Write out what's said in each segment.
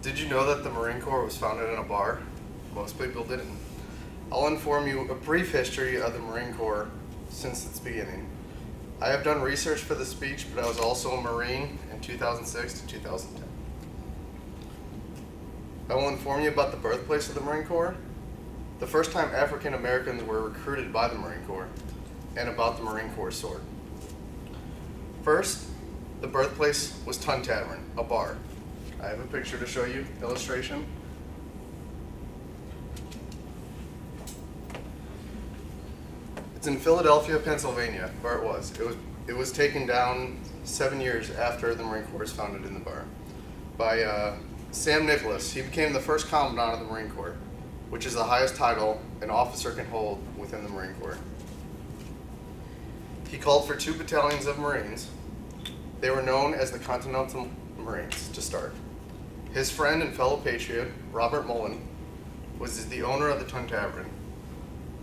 Did you know that the Marine Corps was founded in a bar? Most people didn't. I'll inform you a brief history of the Marine Corps since its beginning. I have done research for the speech, but I was also a Marine in 2006 to 2010. I will inform you about the birthplace of the Marine Corps, the first time African Americans were recruited by the Marine Corps, and about the Marine Corps sword. First, the birthplace was Tun Tavern, a bar. I have a picture to show you, illustration. It's in Philadelphia, Pennsylvania, where it was. It was taken down 7 years after the Marine Corps was founded in the bar by Sam Nicholas. He became the first commandant of the Marine Corps, which is the highest title an officer can hold within the Marine Corps. He called for 2 battalions of Marines. They were known as the Continental Marines to start. His friend and fellow patriot, Robert Mullen, was the owner of the Tun Tavern,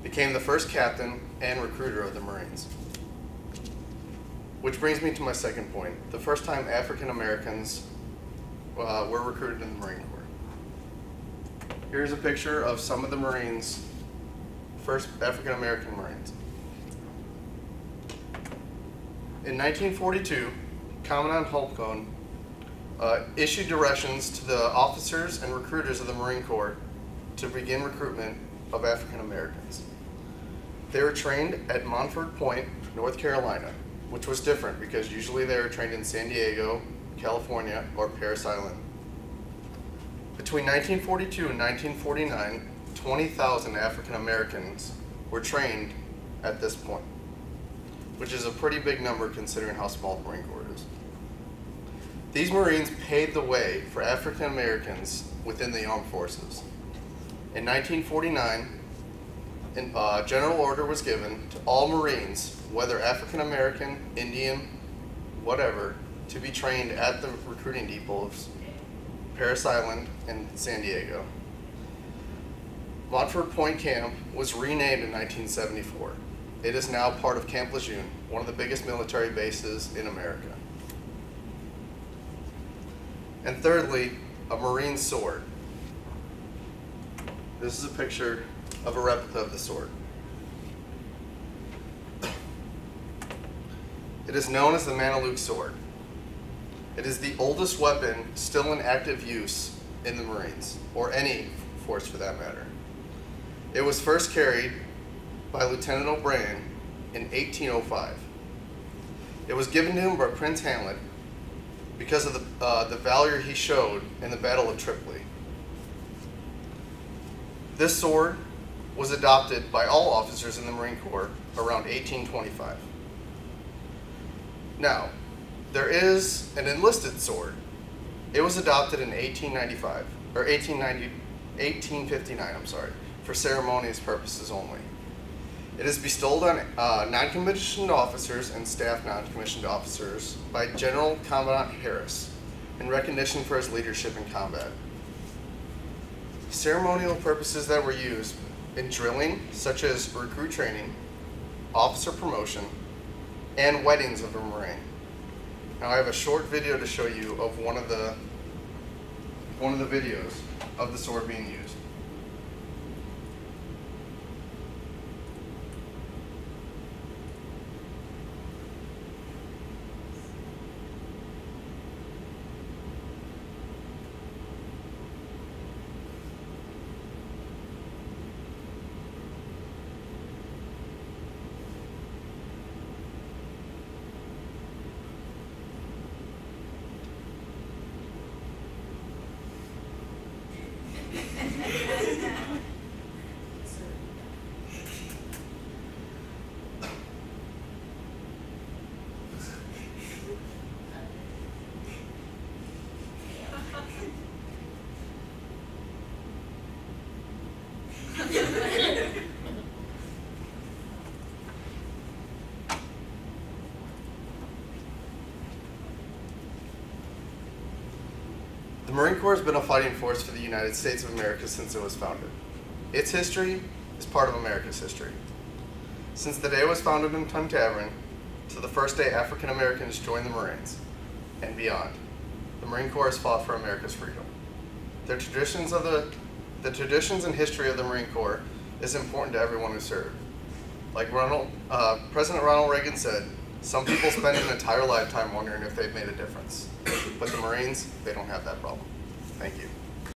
became the first captain and recruiter of the Marines. Which brings me to my second point, the first time African Americans were recruited in the Marine Corps. Here's a picture of some of the Marines, first African American Marines. In 1942, Commandant Holcomb issued directions to the officers and recruiters of the Marine Corps to begin recruitment of African Americans. They were trained at Montford Point, North Carolina, which was different because usually they were trained in San Diego, California, or Parris Island. Between 1942 and 1949, 20,000 African Americans were trained at this point, which is a pretty big number considering how small the Marine Corps is. These Marines paved the way for African Americans within the armed forces. In 1949, a general order was given to all Marines, whether African American, Indian, whatever, to be trained at the recruiting depots, Parris Island and San Diego. Montford Point Camp was renamed in 1974. It is now part of Camp Lejeune, one of the biggest military bases in America. And thirdly, a Marine sword. This is a picture of a replica of the sword. It is known as the Manaluke sword. It is the oldest weapon still in active use in the Marines, or any force for that matter. It was first carried by Lieutenant O'Brien in 1805. It was given to him by Prince Hamlet because of the valor he showed in the Battle of Tripoli. This sword was adopted by all officers in the Marine Corps around 1825. Now, there is an enlisted sword. It was adopted in 1895, or 1859, I'm sorry, for ceremonious purposes only. It is bestowed on non-commissioned officers and staff non-commissioned officers by General Commandant Harris in recognition for his leadership in combat. Ceremonial purposes that were used in drilling, such as recruit training, officer promotion, and weddings of a Marine. Now I have a short video to show you of one of the videos of the sword being used. The Marine Corps has been a fighting force for the United States of America since it was founded. Its history is part of America's history. Since the day it was founded in Tun Tavern to the first day African Americans joined the Marines and beyond, the Marine Corps has fought for America's freedom. The traditions and history of the Marine Corps is important to everyone who served. Like President Ronald Reagan said, some people spend an entire lifetime wondering if they've made a difference. But the Marines, they don't have that problem. Thank you.